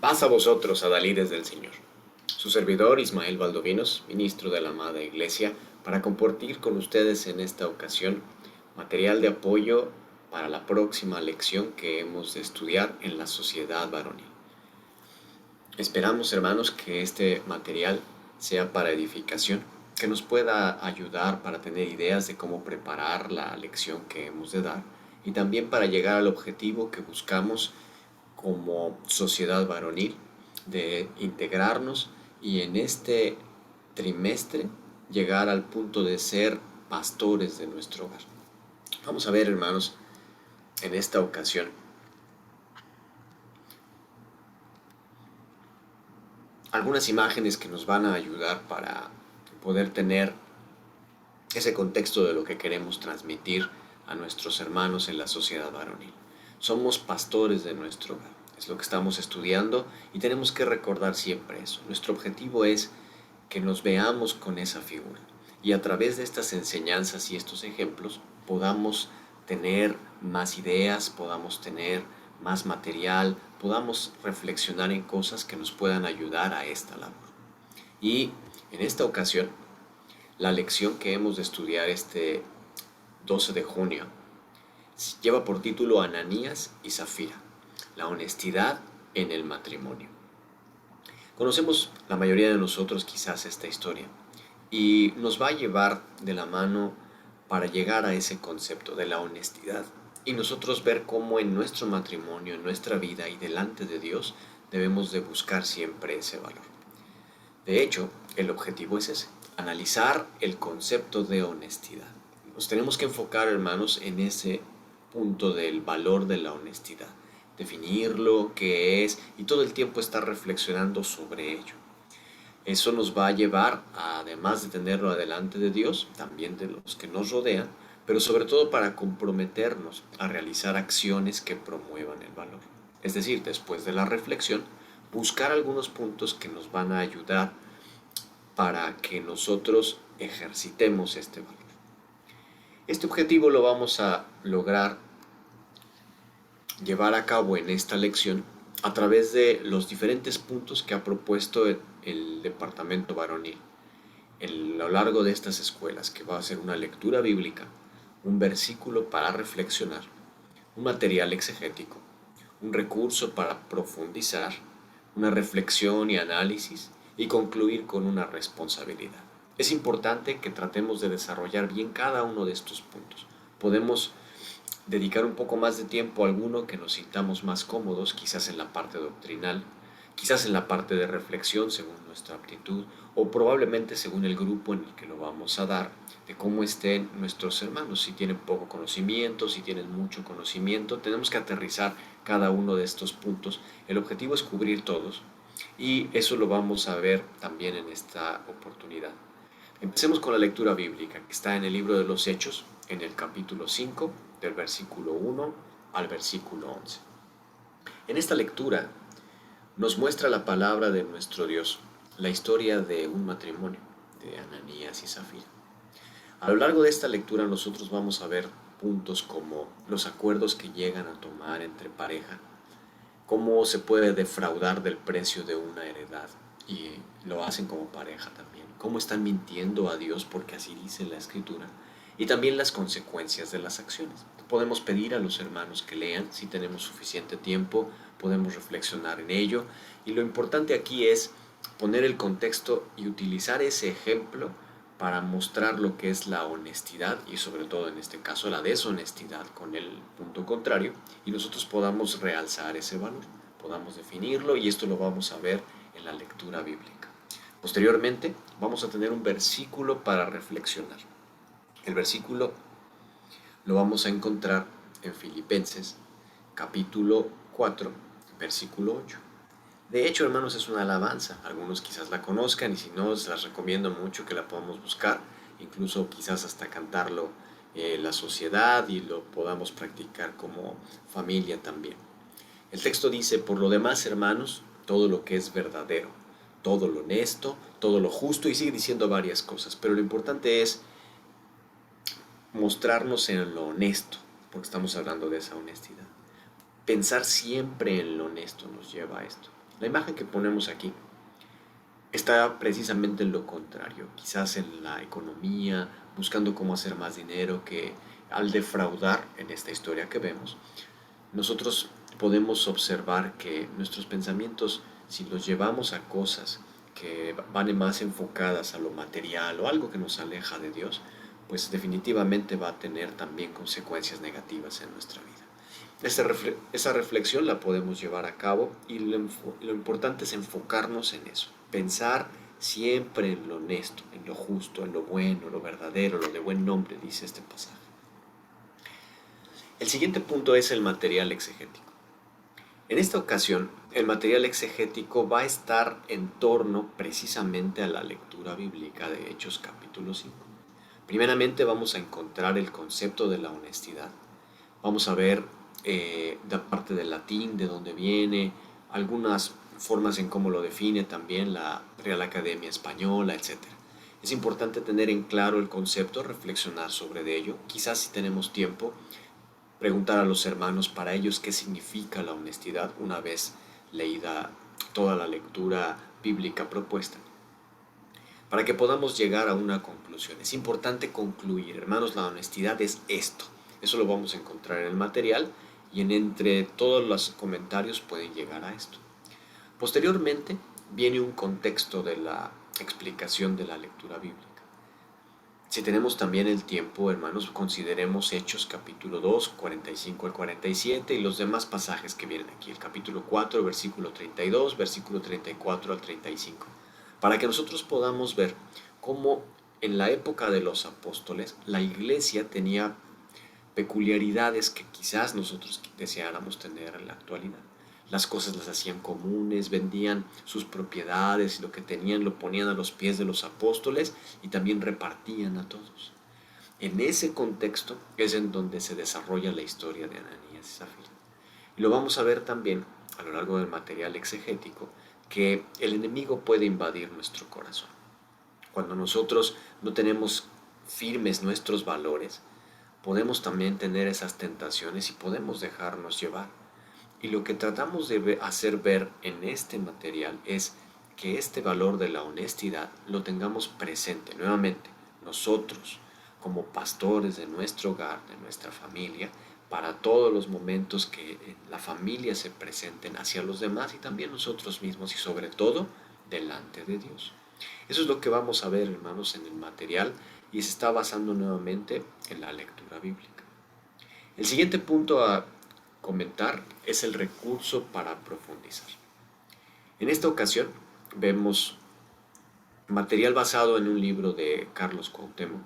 Paz a vosotros, adalides del Señor. Su servidor Ismael Valdovinos, ministro de la amada Iglesia, para compartir con ustedes en esta ocasión material de apoyo para la próxima lección que hemos de estudiar en la sociedad varonil. Esperamos, hermanos, que este material sea para edificación, que nos pueda ayudar para tener ideas de cómo preparar la lección que hemos de dar y también para llegar al objetivo que buscamos como sociedad varonil, de integrarnos y en este trimestre llegar al punto de ser pastores de nuestro hogar. Vamos a ver, hermanos, en esta ocasión algunas imágenes que nos van a ayudar para poder tener ese contexto de lo que queremos transmitir a nuestros hermanos en la sociedad varonil. Somos pastores de nuestro hogar, es lo que estamos estudiando y tenemos que recordar siempre eso. Nuestro objetivo es que nos veamos con esa figura y a través de estas enseñanzas y estos ejemplos podamos tener más ideas, podamos tener más material, podamos reflexionar en cosas que nos puedan ayudar a esta labor. Y en esta ocasión, la lección que hemos de estudiar este 12 de junio lleva por título Ananías y Zafira, la honestidad en el matrimonio. Conocemos la mayoría de nosotros quizás esta historia y nos va a llevar de la mano para llegar a ese concepto de la honestidad y nosotros ver cómo en nuestro matrimonio, en nuestra vida y delante de Dios debemos de buscar siempre ese valor. De hecho, el objetivo es ese, analizar el concepto de honestidad. Nos tenemos que enfocar, hermanos, en ese punto del valor de la honestidad, definirlo, qué es, y todo el tiempo estar reflexionando sobre ello. Eso nos va a llevar, además de tenerlo adelante de Dios, también de los que nos rodean, pero sobre todo para comprometernos a realizar acciones que promuevan el valor. Es decir, después de la reflexión, buscar algunos puntos que nos van a ayudar para que nosotros ejercitemos este valor. Este objetivo lo vamos a lograr llevar a cabo en esta lección a través de los diferentes puntos que ha propuesto el departamento varonil a lo largo de estas escuelas, que va a ser una lectura bíblica, un versículo para reflexionar, un material exegético, un recurso para profundizar, una reflexión y análisis y concluir con una responsabilidad. Es importante que tratemos de desarrollar bien cada uno de estos puntos. Podemos dedicar un poco más de tiempo a alguno que nos sintamos más cómodos, quizás en la parte doctrinal, quizás en la parte de reflexión según nuestra aptitud o probablemente según el grupo en el que lo vamos a dar, de cómo estén nuestros hermanos, si tienen poco conocimiento, si tienen mucho conocimiento. Tenemos que aterrizar cada uno de estos puntos. El objetivo es cubrir todos y eso lo vamos a ver también en esta oportunidad. Empecemos con la lectura bíblica que está en el libro de los Hechos, en el capítulo 5, del versículo 1 al versículo 11. En esta lectura nos muestra la palabra de nuestro Dios, la historia de un matrimonio, de Ananías y Zafira. A lo largo de esta lectura nosotros vamos a ver puntos como los acuerdos que llegan a tomar entre pareja, cómo se puede defraudar del precio de una heredad y lo hacen como pareja también, cómo están mintiendo a Dios porque así dice la Escritura, y también las consecuencias de las acciones. Podemos pedir a los hermanos que lean, si tenemos suficiente tiempo, podemos reflexionar en ello, y lo importante aquí es poner el contexto y utilizar ese ejemplo para mostrar lo que es la honestidad y sobre todo en este caso la deshonestidad con el punto contrario, y nosotros podamos realzar ese valor, podamos definirlo, y esto lo vamos a ver en la lectura bíblica. Posteriormente vamos a tener un versículo para reflexionar. El versículo lo vamos a encontrar en Filipenses capítulo 4, versículo 8. De hecho, hermanos, es una alabanza. Algunos quizás la conozcan y si no, les las recomiendo mucho que la podamos buscar, incluso quizás hasta cantarlo la sociedad y lo podamos practicar como familia también. El texto dice: por lo demás, hermanos, todo lo que es verdadero, todo lo honesto, todo lo justo, y sigue diciendo varias cosas, pero lo importante es mostrarnos en lo honesto, porque estamos hablando de esa honestidad. Pensar siempre en lo honesto nos lleva a esto. La imagen que ponemos aquí está precisamente en lo contrario, quizás en la economía, buscando cómo hacer más dinero, que al defraudar en esta historia que vemos, nosotros podemos observar que nuestros pensamientos, si los llevamos a cosas que van más enfocadas a lo material o algo que nos aleja de Dios, pues definitivamente va a tener también consecuencias negativas en nuestra vida. Esa reflexión la podemos llevar a cabo y lo importante es enfocarnos en eso, pensar siempre en lo honesto, en lo justo, en lo bueno, lo verdadero, lo de buen nombre, dice este pasaje. El siguiente punto es el material exegético. En esta ocasión, el material exegético va a estar en torno precisamente a la lectura bíblica de Hechos capítulo 5. Primeramente vamos a encontrar el concepto de la honestidad. Vamos a ver la parte del latín, de dónde viene, algunas formas en cómo lo define también la Real Academia Española, etcétera. Es importante tener en claro el concepto, reflexionar sobre ello. Quizás si tenemos tiempo, preguntar a los hermanos para ellos qué significa la honestidad una vez leída toda la lectura bíblica propuesta, para que podamos llegar a una conclusión. Es importante concluir, hermanos, la honestidad es esto. Eso lo vamos a encontrar en el material y entre todos los comentarios pueden llegar a esto. Posteriormente viene un contexto de la explicación de la lectura bíblica. Si tenemos también el tiempo, hermanos, consideremos Hechos capítulo 2, 45 al 47 y los demás pasajes que vienen aquí. El capítulo 4, versículo 32, versículo 34 al 35. Para que nosotros podamos ver cómo en la época de los apóstoles la iglesia tenía peculiaridades que quizás nosotros deseáramos tener en la actualidad. Las cosas las hacían comunes, vendían sus propiedades y lo que tenían lo ponían a los pies de los apóstoles y también repartían a todos. En ese contexto es en donde se desarrolla la historia de Ananías y Zafira. Y lo vamos a ver también a lo largo del material exegético, que el enemigo puede invadir nuestro corazón. Cuando nosotros no tenemos firmes nuestros valores, podemos también tener esas tentaciones y podemos dejarnos llevar. Y lo que tratamos de hacer ver en este material es que este valor de la honestidad lo tengamos presente nuevamente nosotros como pastores de nuestro hogar, de nuestra familia, para todos los momentos que la familia se presenten hacia los demás y también nosotros mismos y sobre todo delante de Dios. Eso es lo que vamos a ver, hermanos, en el material y se está basando nuevamente en la lectura bíblica. El siguiente punto a comentar es el recurso para profundizar. En esta ocasión vemos material basado en un libro de Carlos Cuauhtémoc,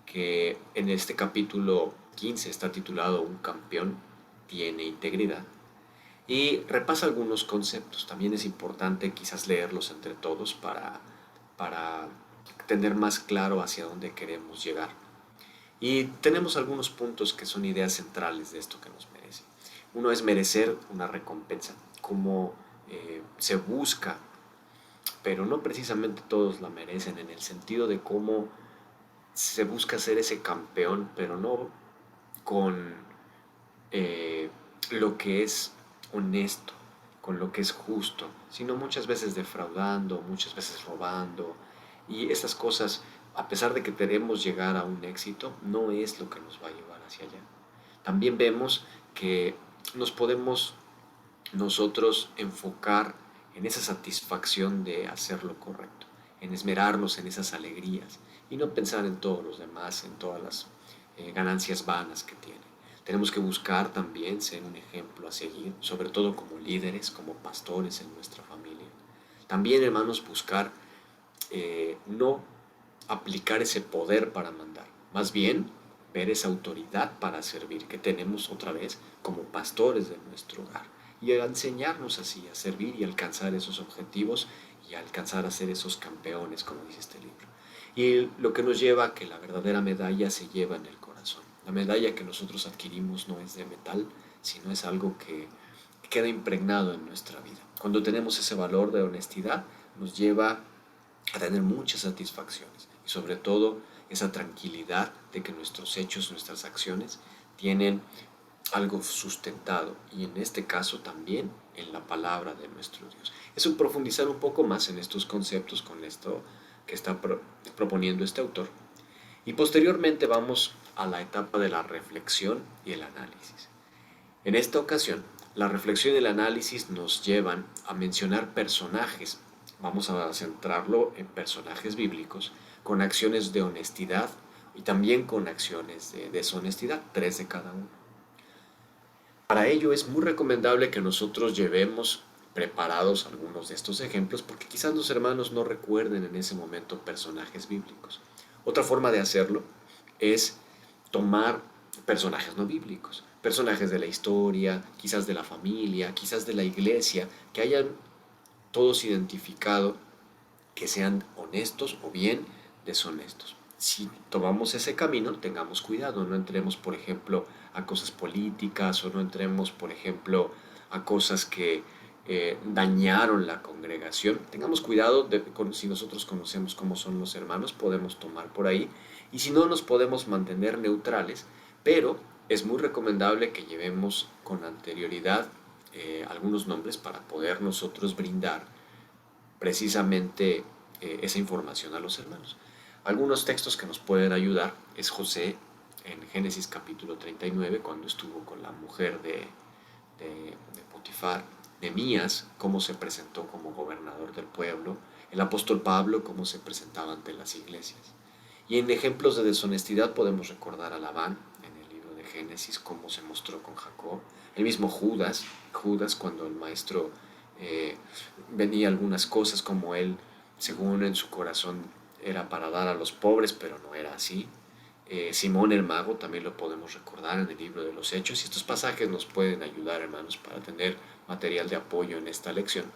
que en este capítulo 15 está titulado Un campeón tiene integridad y repasa algunos conceptos. También es importante quizás leerlos entre todos para tener más claro hacia dónde queremos llegar. Y tenemos algunos puntos que son ideas centrales de esto que nos merece. Uno es merecer una recompensa, como se busca, pero no precisamente todos la merecen, en el sentido de cómo se busca ser ese campeón, pero no con lo que es honesto, con lo que es justo, sino muchas veces defraudando, muchas veces robando, y estas cosas, a pesar de que queremos llegar a un éxito, no es lo que nos va a llevar hacia allá. También vemos que nos podemos nosotros enfocar en esa satisfacción de hacer lo correcto, en esmerarnos en esas alegrías y no pensar en todos los demás, en todas las ganancias vanas que tiene. Tenemos que buscar también ser un ejemplo a seguir, sobre todo como líderes, como pastores en nuestra familia. También, hermanos, buscar no aplicar ese poder para mandar, más bien ver esa autoridad para servir que tenemos otra vez como pastores de nuestro hogar y a enseñarnos así a servir y alcanzar esos objetivos y a alcanzar a ser esos campeones, como dice este libro. Y lo que nos lleva a que la verdadera medalla se lleva en el corazón. La medalla que nosotros adquirimos no es de metal, sino es algo que queda impregnado en nuestra vida. Cuando tenemos ese valor de honestidad, nos lleva a tener muchas satisfacciones y sobre todo esa tranquilidad de que nuestros hechos, nuestras acciones tienen algo sustentado, y en este caso también en la palabra de nuestro Dios. Eso, profundizar un poco más en estos conceptos con esto que está proponiendo este autor. Y posteriormente vamos a la etapa de la reflexión y el análisis. En esta ocasión, la reflexión y el análisis nos llevan a mencionar personajes. Vamos a centrarlo en personajes bíblicos con acciones de honestidad y también con acciones de deshonestidad, 3 de cada uno. Para ello es muy recomendable que nosotros llevemos preparados algunos de estos ejemplos, porque quizás los hermanos no recuerden en ese momento personajes bíblicos. Otra forma de hacerlo es tomar personajes no bíblicos, personajes de la historia, quizás de la familia, quizás de la iglesia, que hayan todos identificado, que sean honestos o bien deshonestos. Si tomamos ese camino, tengamos cuidado, no entremos, por ejemplo, a cosas políticas, o no entremos, por ejemplo, a cosas que dañaron la congregación. Tengamos cuidado, si nosotros conocemos cómo son los hermanos, podemos tomar por ahí, y si no, nos podemos mantener neutrales, pero es muy recomendable que llevemos con anterioridad algunos nombres para poder nosotros brindar precisamente esa información a los hermanos. Algunos textos que nos pueden ayudar es José en Génesis capítulo 39, cuando estuvo con la mujer de Potifar; Nehemías, cómo se presentó como gobernador del pueblo; el apóstol Pablo, cómo se presentaba ante las iglesias. Y en ejemplos de deshonestidad podemos recordar a Labán en el libro de Génesis, cómo se mostró con Jacob; el mismo Judas cuando el maestro venía algunas cosas, como él, según en su corazón, era para dar a los pobres, pero no era así. Simón el mago también lo podemos recordar en el libro de los Hechos, y estos pasajes nos pueden ayudar, hermanos, para tener material de apoyo en esta lección,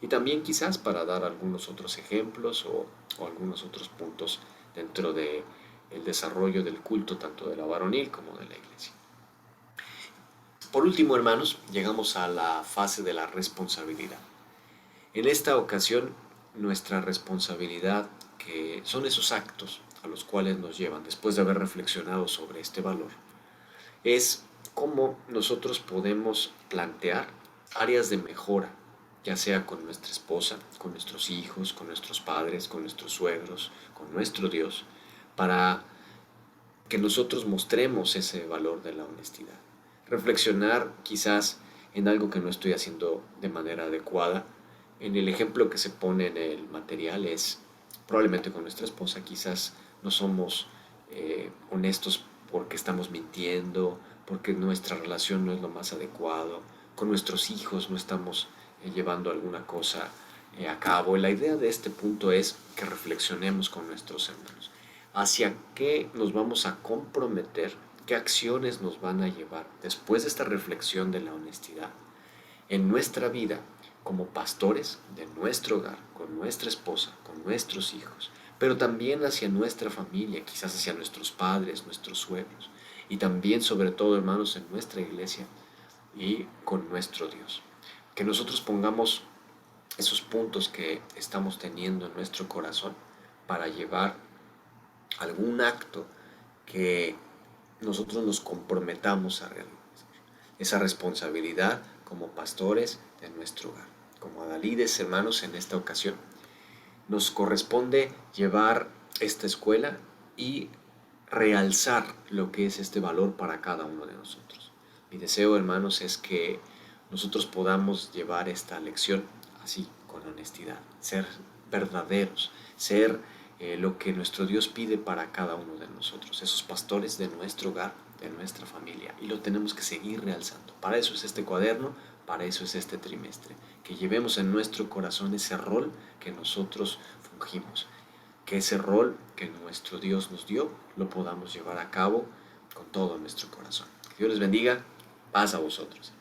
y también quizás para dar algunos otros ejemplos o algunos otros puntos dentro de el desarrollo del culto, tanto de la varonil como de la iglesia. Por último, hermanos, llegamos a la fase de la responsabilidad. En esta ocasión, nuestra responsabilidad, que son esos actos a los cuales nos llevan, después de haber reflexionado sobre este valor, es cómo nosotros podemos plantear áreas de mejora, ya sea con nuestra esposa, con nuestros hijos, con nuestros padres, con nuestros suegros, con nuestro Dios, para que nosotros mostremos ese valor de la honestidad. Reflexionar quizás en algo que no estoy haciendo de manera adecuada. En el ejemplo que se pone en el material es probablemente con nuestra esposa, quizás no somos honestos porque estamos mintiendo, porque nuestra relación no es lo más adecuado; con nuestros hijos no estamos llevando alguna cosa a cabo. Y la idea de este punto es que reflexionemos con nuestros hermanos hacia qué nos vamos a comprometer, qué acciones nos van a llevar después de esta reflexión de la honestidad en nuestra vida como pastores de nuestro hogar, con nuestra esposa, con nuestros hijos, pero también hacia nuestra familia, quizás hacia nuestros padres, nuestros suegros, y también, sobre todo, hermanos, en nuestra iglesia y con nuestro Dios. Que nosotros pongamos esos puntos que estamos teniendo en nuestro corazón para llevar algún acto que nosotros nos comprometamos a realizar. Esa responsabilidad como pastores de nuestro hogar, como adalides, hermanos, en esta ocasión. Nos corresponde llevar esta escuela y realzar lo que es este valor para cada uno de nosotros. Mi deseo, hermanos, es que nosotros podamos llevar esta lección así, con honestidad, ser verdaderos, ser lo que nuestro Dios pide para cada uno de nosotros, esos pastores de nuestro hogar, de nuestra familia, y lo tenemos que seguir realzando. Para eso es este cuaderno, para eso es este trimestre, que llevemos en nuestro corazón ese rol que nosotros fungimos, que ese rol que nuestro Dios nos dio lo podamos llevar a cabo con todo nuestro corazón. Que Dios les bendiga, paz a vosotros.